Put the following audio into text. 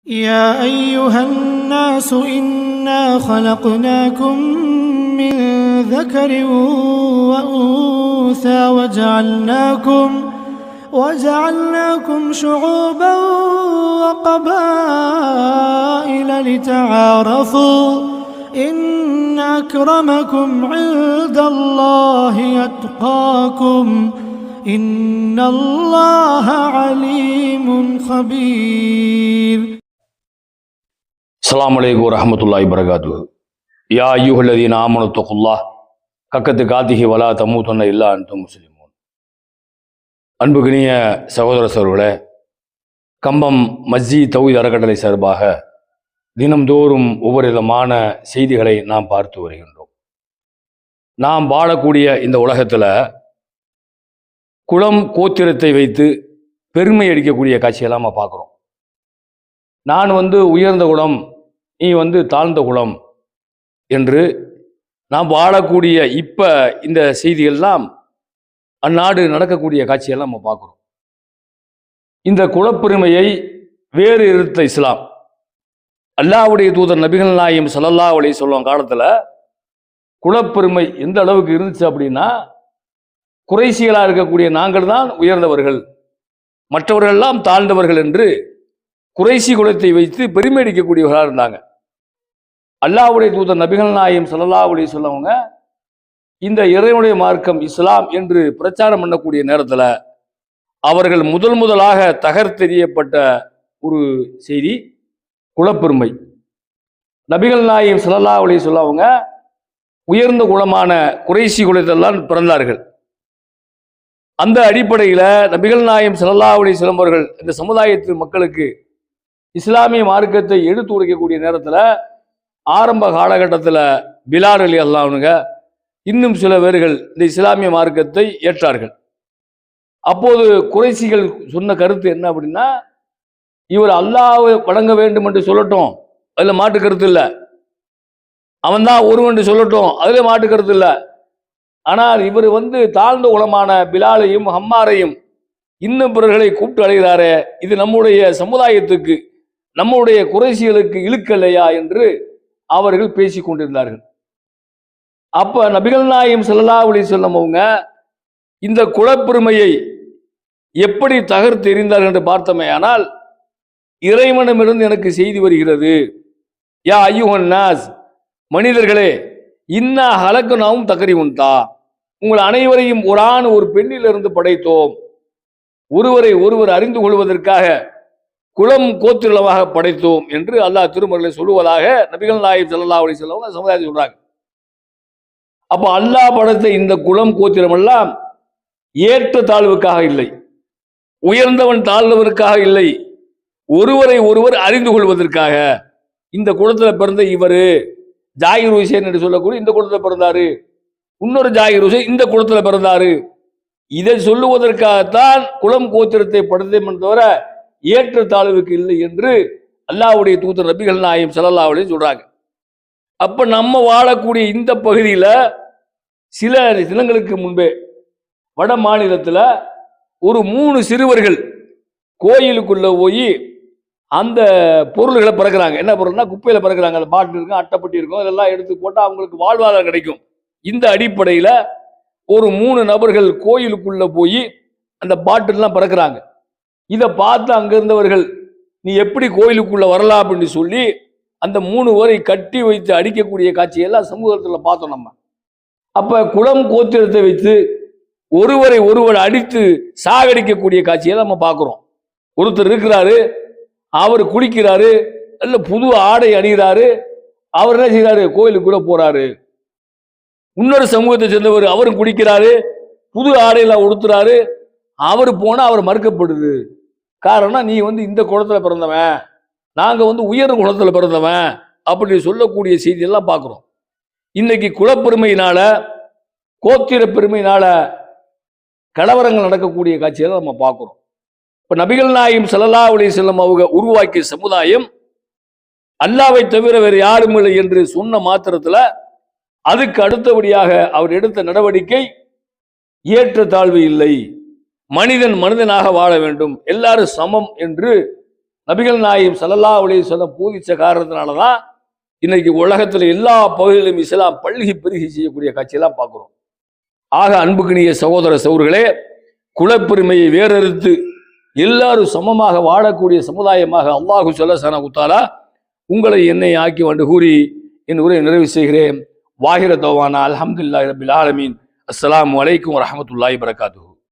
يا أيها الناس إنا خلقناكم من ذكر وأنثى وجعلناكم شعوبا وقبائل لتعارفوا إن أكرمكم عند الله أتقاكم إن الله عليم خبير. அஸ்ஸலாமு அலைக்கும் வரஹ்மத்துல்லாஹி வபரகாத்துஹு. யா அய்யுஹல்லதீன ஆமனு தக்குல்லாஹ் ஹக்க துகாத்திஹி வலா தமூதுன்ன இல்லா அன்தும் முஸ்லிமூன். அன்புக்கினிய சகோதர சகோதரர்களே, கம்பம் மஸ்ஜித் தௌஹீத் அறக்கட்டளை சார்பாக தினம்தோறும் ஒவ்வொரு விதமான செய்திகளை நாம் பார்த்து வருகின்றோம். நாம் வாழக்கூடிய இந்த உலகத்தில் குலம் கோத்திரத்தை வைத்து பெருமை அடிக்கக்கூடிய காட்சியெல்லாம் நம்ம பார்க்குறோம். நான் உயர்ந்த குலம், நீ தாழ்ந்த குலம் என்று நாம் வாழக்கூடிய இப்போ இந்த செய்திகள்லாம் அந்நாடு நடக்கக்கூடிய காட்சியெல்லாம் நம்ம பார்க்குறோம். இந்த குலப்பெருமையை வேறு இருத்த இஸ்லாம், அல்லாஹ்வுடைய தூதர் நபிகள் நாயகம் ஸல்லல்லாஹு அலைஹி வஸல்லம் காலத்தில் குலப்பெருமை எந்த அளவுக்கு இருந்துச்சு அப்படின்னா, குறைசிகளாக இருக்கக்கூடிய நாங்கள் தான் உயர்ந்தவர்கள், மற்றவர்கள் எல்லாம் தாழ்ந்தவர்கள் என்று குறைசி குலத்தை வைத்து பெருமை அடிக்கக்கூடியவர்களாக இருந்தாங்க. அல்லாஹ்வுடைய தூதர் நபிகள் நாயகம் ஸல்லல்லாஹு அலைஹி வஸல்லம் இந்த இறைவனுடைய மார்க்கம் இஸ்லாம் என்று பிரச்சாரம் பண்ணக்கூடிய நேரத்தில் அவர்கள் முதலாக தகர்த்தெறியப்பட்ட ஒரு செய்தி குலப்பெருமை. நபிகள் நாயகம் ஸல்லல்லாஹு அலைஹி வஸல்லம் உயர்ந்த குலமான குறைசி குலத்தெல்லாம் பிறந்தார்கள். அந்த அடிப்படையில் நபிகள் நாயகம் ஸல்லல்லாஹு அலைஹி வஸல்லம் அவர்கள் இந்த சமுதாயத்து மக்களுக்கு இஸ்லாமிய மார்க்கத்தை எடுத்து உரைக்கக்கூடிய நேரத்தில் ஆரம்ப காலகட்டத்தில் பிலால் ரலியல்லாஹு அன்ஹு இன்னும் சில பேர்கள் இந்த இஸ்லாமிய மார்க்கத்தை ஏற்றார்கள். அப்போது குறைசிகள் சொன்ன கருத்து என்ன அப்படின்னா, இவர் அல்லாஹ்வை வணங்க வேண்டும் என்று சொல்லட்டும், அதில் மாட்டு கருத்து இல்லை. அவன் தான் ஒருவன் சொல்லட்டும், அதில் மாட்டு கருத்து இல்லை. ஆனால் இவர் தாழ்ந்த குலமான பிலாலையும் ஹம்மாரையும் இன்னும் பிறர்களை கூப்பிட்டு அழைகிறாரே, இது நம்முடைய சமுதாயத்துக்கு, நம்முடைய குறைசிகளுக்கு இழுக்கலையா என்று அவர்கள் பேசி கொண்டிருந்தார்கள். அப்ப நபிகள் நாயகம் ஸல்லல்லாஹு அலைஹி வஸல்லம் இந்த குலப்பெருமையை எப்படி தகர்த்து எறிந்தார்கள் என்று பார்த்தமையானால், இறைவனிடமிருந்து எனக்கு செய்தி வருகிறது, யா அய்யுஹன் நாஸ், மனிதர்களே, இன்னா ஹலக்னாஹும் தக்ரீபுன்தா, உங்கள் அனைவரையும் ஒரு ஆண் ஒரு பெண்ணிலிருந்து படைத்தோம், ஒருவரை ஒருவர் அறிந்து கொள்வதற்காக குலம் கோத்திரமாக படைத்தோம் என்று அல்லாஹ் திருமறையில் சொல்லுவதாக நபிகள் நாயகம் ஸல்லல்லாஹு அலைஹி வஸல்லம் சமுதாயத்தை சொல்றாங்க. அப்போ அல்லாஹ் படைத்த இந்த குலம் கோத்திரம் எல்லாம் ஏற்ற தாழ்வுக்காக இல்லை, உயர்ந்தவன் தாழ்ந்தவனுக்காக இல்லை, ஒருவரை ஒருவர் அறிந்து கொள்வதற்காக. இந்த குலத்தில் பிறந்த இவரு ஜாகிர் ஹுசைன் என்று சொல்லக்கூடிய இந்த குலத்தில் பிறந்தாரு, இன்னொரு ஜாகிர் ஹுசைன் இந்த குலத்தில் பிறந்தாரு, இதை சொல்லுவதற்காகத்தான் குலம் கோத்திரத்தை படைத்தோம் தவிர ஏற்ற தாழ்வுக்கு இல்லை என்று அல்லாஹ்வுடைய தூதர் நபிகள் நாயகம் ஸல்லல்லாஹு அலைஹி சொல்றாங்க. அப்ப நம்ம வாழக்கூடிய இந்த பகுதியில் சில தினங்களுக்கு முன்பே வட மாநிலத்தில் ஒரு 3 சிறுவர்கள் கோயிலுக்குள்ள போய் அந்த பொருள்களை பறக்கிறாங்க. என்ன பொருள்னா குப்பையில் பறக்கிறாங்க. அந்த பாட்டில் இருக்கும், அட்டைப்பட்டி இருக்கும், அதெல்லாம் எடுத்து போட்டால் அவங்களுக்கு வாழ்வாதாரம் கிடைக்கும். இந்த அடிப்படையில் ஒரு 3 நபர்கள் கோயிலுக்குள்ள போய் அந்த பாட்டிலாம் பறக்கிறாங்க. இதை பார்த்து அங்க இருந்தவர்கள், நீ எப்படி கோயிலுக்குள்ள வரலாம் அப்படின்னு சொல்லி அந்த 3 பேரை கட்டி வைத்து அடிக்கக்கூடிய காட்சியெல்லாம் சமூகத்தில் பார்த்தோம் நம்ம. அப்ப குலம் கோத்திரத்தை வைத்து ஒருவரை ஒருவர் அடித்து சாகடிக்கக்கூடிய காட்சியை நம்ம பார்க்கிறோம். ஒருத்தர் இருக்கிறாரு, அவர் குளிக்கிறாரு, நல்ல புது ஆடை அணிகிறாரு, அவர் என்ன செய்யறாரு, கோயிலுக்குள்ள போறாரு. இன்னொரு சமூகத்தை சேர்ந்தவர் அவரும் குடிக்கிறாரு, புது ஆடையெல்லாம் உடுத்துறாரு, அவர் போனா அவர் மறுக்கப்படுது. காரணம், நீ இந்த குலத்துல பிறந்தவன், நாங்க உயர் குலத்துல பிறந்தவன் அப்படி சொல்லக்கூடிய செய்தியெல்லாம் பார்க்கிறோம். இன்னைக்கு குலப்பெருமையினால, கோத்திர பெருமையினால கலவரங்கள் நடக்கக்கூடிய காட்சியை நம்ம பார்க்கிறோம். இப்ப நபிகள் நாயகம் ஸல்லல்லாஹு அலைஹி வஸல்லம் அவங்க உருவாக்கிய சமுதாயம் அல்லாஹ்வை தவிர வேறு யாரும் இல்லை என்று சொன்ன மாத்திரத்துல அதுக்கு அடுத்தபடியாக அவர் எடுத்த நடவடிக்கை ஏற்ற தாழ்வு இல்லை, மனிதன் மனிதனாக வாழ வேண்டும், எல்லாரும் சமம் என்று நபிகள் நாயகம் ஸல்லல்லாஹு அலைஹி வஸல்லம் போதிச்ச காரணத்தினால தான் இன்னைக்கு உலகத்துல எல்லா பகுதிகளிலும் இஸ்லாம் பல்கி பெருகி செய்யக்கூடிய காட்சியெல்லாம் பார்க்கிறோம். ஆக அன்புக்குரிய சகோதர சகோதரர்களே, குலப்பெருமையை வேறறுத்து எல்லாரும் சமமாக வாழக்கூடிய சமுதாயமாக அல்லாஹு ஸல்லல்லாஹு அலைஹி தஆலா உங்களை என்னை ஆக்கி வந்து கூறி என் உரையை நிறைவு செய்கிறேன். வாஹிர தவானா அல்ஹம்துலில்லாஹி ரப்பில் ஆலமீன். அஸ்ஸலாமு அலைக்கும் வரஹ்மத்துல்லாஹி வபரகாத்துஹு.